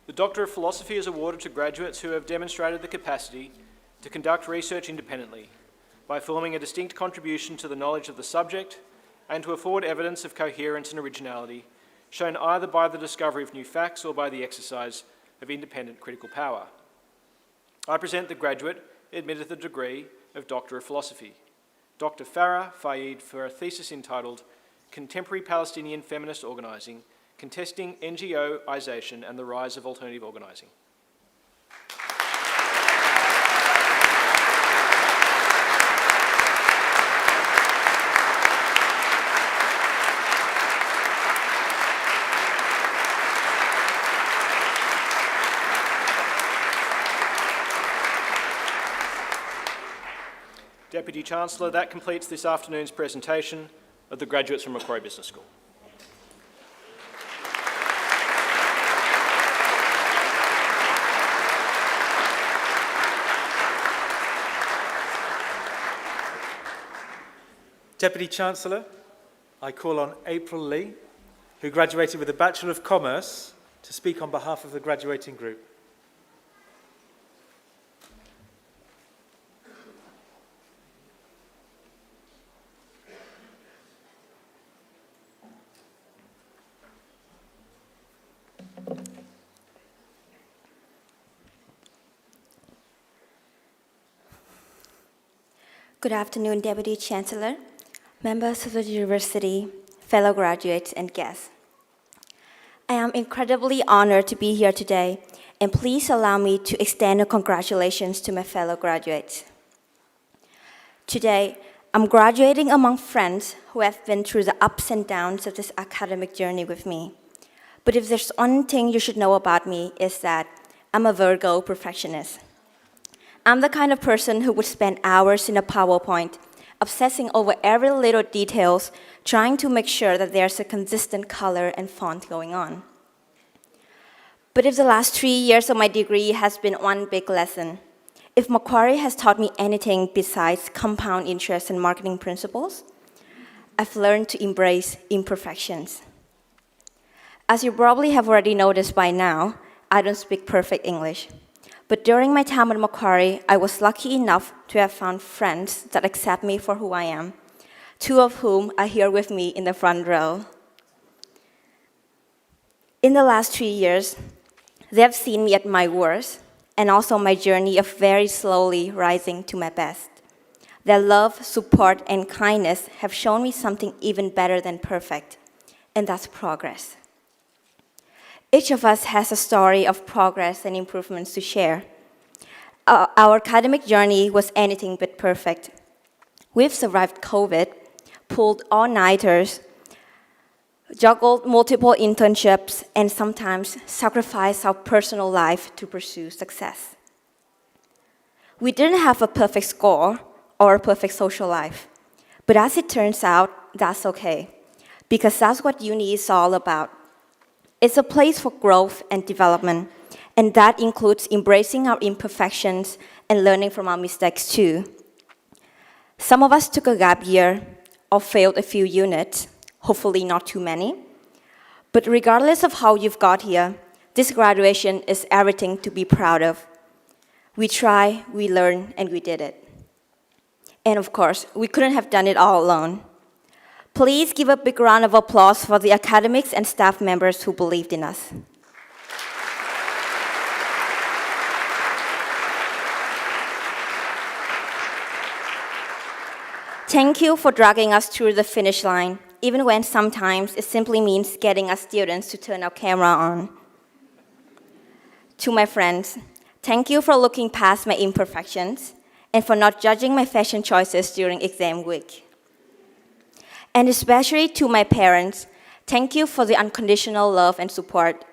The Doctor of Philosophy is awarded to graduates who have demonstrated the capacity to conduct research independently by forming a distinct contribution to the knowledge of the subject and to afford evidence of coherence and originality, shown either by the discovery of new facts or by the exercise of independent critical power. I present the graduate admitted to the degree of Doctor of Philosophy, Dr. Farah Fayeed, for a thesis entitled Contemporary Palestinian Feminist Organising, Contesting NGOisation and the Rise of Alternative Organising. Deputy Chancellor, that completes this afternoon's presentation of the graduates from Macquarie Business School. Deputy Chancellor, I call on April Lee, who graduated with a Bachelor of Commerce, to speak on behalf of the graduating group. Good afternoon, Deputy Chancellor, members of the university, fellow graduates, and guests. I am incredibly honored to be here today, and please allow me to extend a congratulations to my fellow graduates. Today, I'm graduating among friends who have been through the ups and downs of this academic journey with me. But if there's one thing you should know about me, is that I'm a Virgo perfectionist. I'm the kind of person who would spend hours in a PowerPoint, obsessing over every little details, trying to make sure that there's a consistent color and font going on. But if the last 3 years of my degree has been one big lesson, if Macquarie has taught me anything besides compound interest and marketing principles, I've learned to embrace imperfections. As you probably have already noticed by now, I don't speak perfect English. But during my time at Macquarie, I was lucky enough to have found friends that accept me for who I am, 2 of whom are here with me in the front row. In the last 3 years, they have seen me at my worst and also my journey of very slowly rising to my best. Their love, support, and kindness have shown me something even better than perfect, and that's progress. Each of us has a story of progress and improvements to share. Our academic journey was anything but perfect. We've survived COVID, pulled all-nighters, juggled multiple internships, and sometimes sacrificed our personal life to pursue success. We didn't have a perfect score or a perfect social life, but as it turns out, that's okay, because that's what uni is all about. It's a place for growth and development, and that includes embracing our imperfections and learning from our mistakes too. Some of us took a gap year or failed a few units, hopefully not too many. But regardless of how you've got here, this graduation is everything to be proud of. We try, we learn, and we did it. And of course, we couldn't have done it all alone. Please give a big round of applause for the academics and staff members who believed in us. Thank you for dragging us through the finish line, even when sometimes it simply means getting us students to turn our camera on. To my friends, thank you for looking past my imperfections and for not judging my fashion choices during exam week. And especially to my parents, thank you for the unconditional love and support.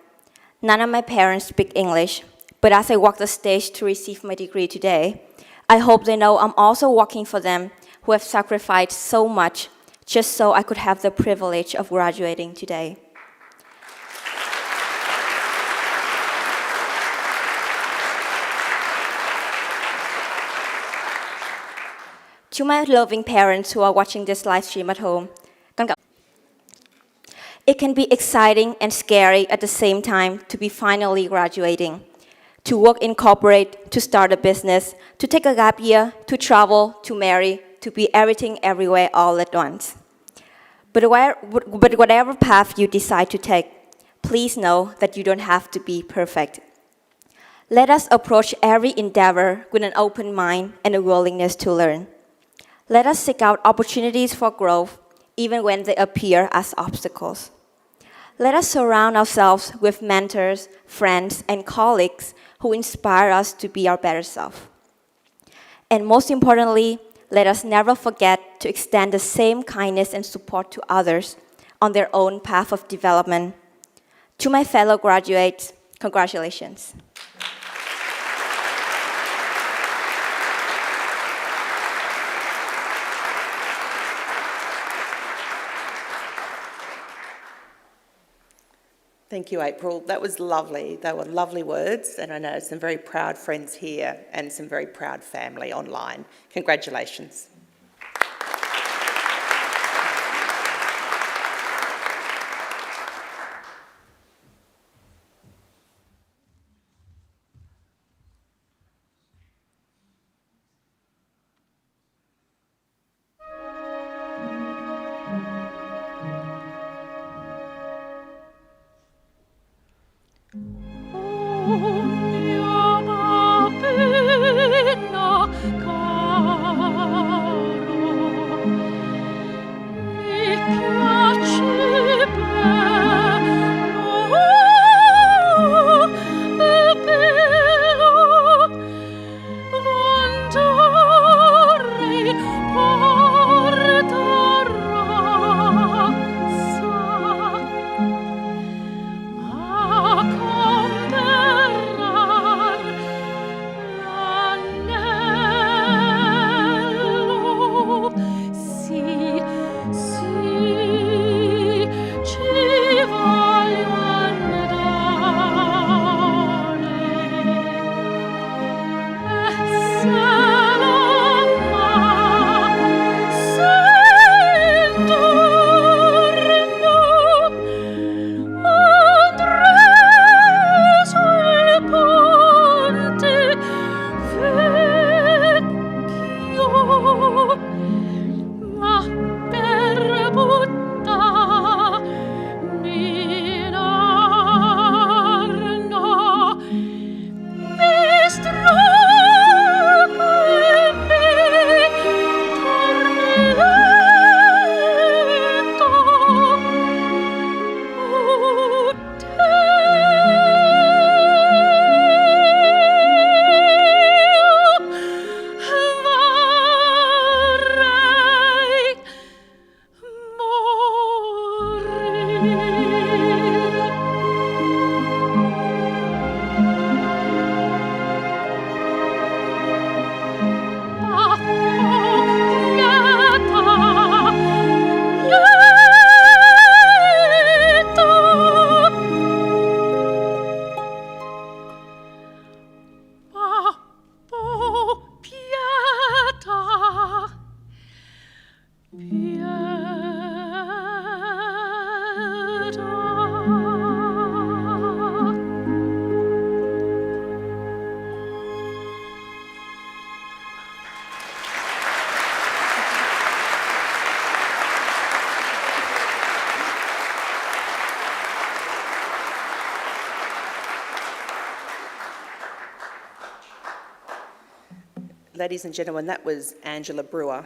None of my parents speak English, but as I walk the stage to receive my degree today, I hope they know I'm also walking for them who have sacrificed so much just so I could have the privilege of graduating today. To my loving parents who are watching this live stream at home, it can be exciting and scary at the same time to be finally graduating, to work in corporate, to start a business, to take a gap year, to travel, to marry, to be everything everywhere all at once. But whatever path you decide to take, please know that you don't have to be perfect. Let us approach every endeavor with an open mind and a willingness to learn. Let us seek out opportunities for growth, even when they appear as obstacles. Let us surround ourselves with mentors, friends, and colleagues who inspire us to be our better self. And most importantly, let us never forget to extend the same kindness and support to others on their own path of development. To my fellow graduates, congratulations. Thank you, April. That was lovely. They were lovely words, and I know some very proud friends here and some very proud family online. Congratulations. Omnia pena ladies and gentlemen, that was Angela Brewer,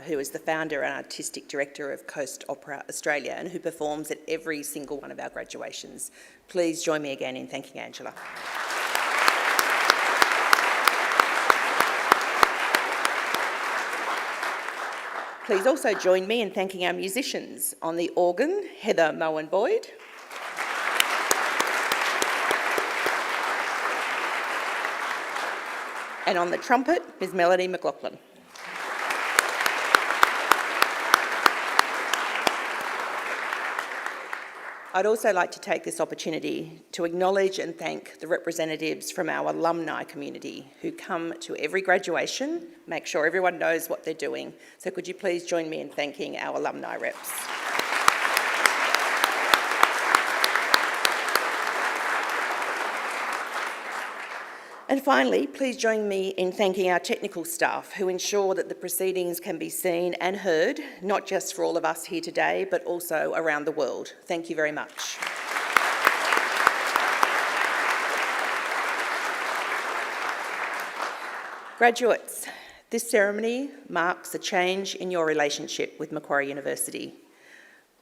who is the founder and artistic director of Coast Opera Australia and who performs at every single one of our graduations. Please join me again in thanking Angela. Please also join me in thanking our musicians. On the organ, Heather Mowen-Boyd. And on the trumpet, Ms. Melody McLaughlin. I'd also like to take this opportunity to acknowledge and thank the representatives from our alumni community who come to every graduation, make sure everyone knows what they're doing. So could you please join me in thanking our alumni reps? And finally, please join me in thanking our technical staff who ensure that the proceedings can be seen and heard, not just for all of us here today, but also around the world. Thank you very much. Graduates, this ceremony marks a change in your relationship with Macquarie University,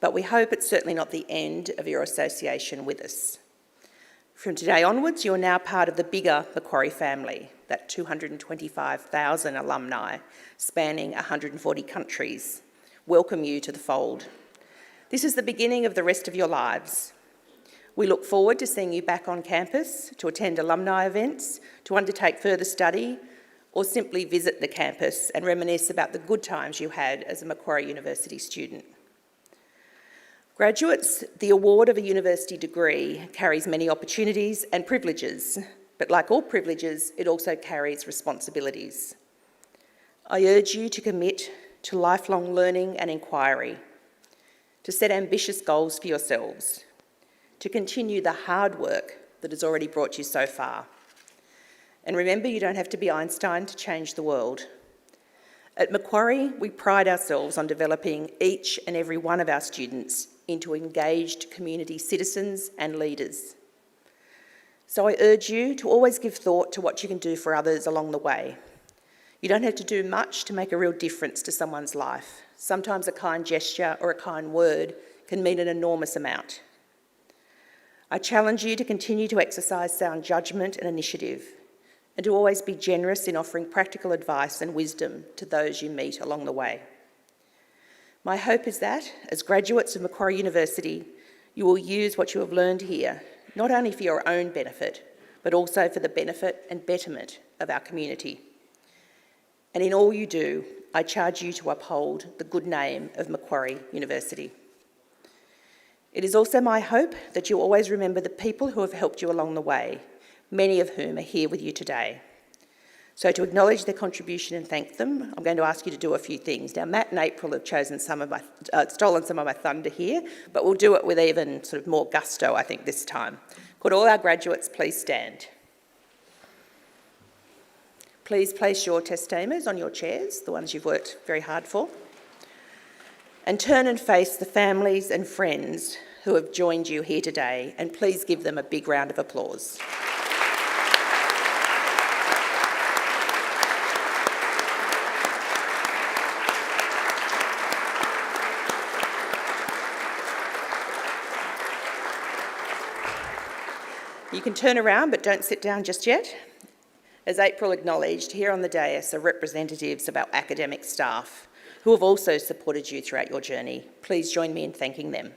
but we hope it's certainly not the end of your association with us. From today onwards, you're now part of the bigger Macquarie family, that 225,000 alumni spanning 140 countries. Welcome you to the fold. This is the beginning of the rest of your lives. We look forward to seeing you back on campus, to attend alumni events, to undertake further study, or simply visit the campus and reminisce about the good times you had as a Macquarie University student. Graduates, the award of a university degree carries many opportunities and privileges, but like all privileges, it also carries responsibilities. I urge you to commit to lifelong learning and inquiry, to set ambitious goals for yourselves, to continue the hard work that has already brought you so far. And remember, you don't have to be Einstein to change the world. At Macquarie, we pride ourselves on developing each and every one of our students into engaged community citizens and leaders. So I urge you to always give thought to what you can do for others along the way. You don't have to do much to make a real difference to someone's life. Sometimes a kind gesture or a kind word can mean an enormous amount. I challenge you to continue to exercise sound judgment and initiative, and to always be generous in offering practical advice and wisdom to those you meet along the way. My hope is that, as graduates of Macquarie University, you will use what you have learned here, not only for your own benefit, but also for the benefit and betterment of our community. And in all you do, I charge you to uphold the good name of Macquarie University. It is also my hope that you'll always remember the people who have helped you along the way, many of whom are here with you today. So to acknowledge their contribution and thank them, I'm going to ask you to do a few things. Now, Matt and April have chosen stolen some of my thunder here, but we'll do it with even sort of more gusto, I think, this time. Could all our graduates please stand? Please place your testamers on your chairs, the ones you've worked very hard for, and turn and face the families and friends who have joined you here today, and please give them a big round of applause. You can turn around, but don't sit down just yet. As April acknowledged, here on the dais are representatives of our academic staff who have also supported you throughout your journey. Please join me in thanking them.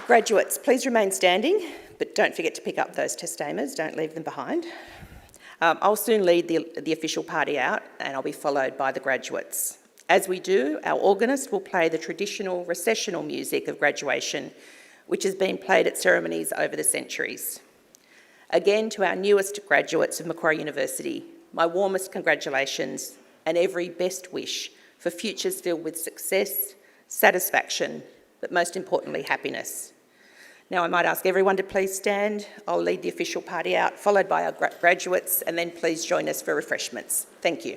Graduates, please remain standing, but don't forget to pick up those testamers. Don't leave them behind. I'll soon lead the official party out, and I'll be followed by the graduates. As we do, our organist will play the traditional recessional music of graduation, which has been played at ceremonies over the centuries. Again, to our newest graduates of Macquarie University, my warmest congratulations and every best wish for futures filled with success, satisfaction, but most importantly, happiness. Now, I might ask everyone to please stand. I'll lead the official party out, followed by our graduates, and then please join us for refreshments. Thank you.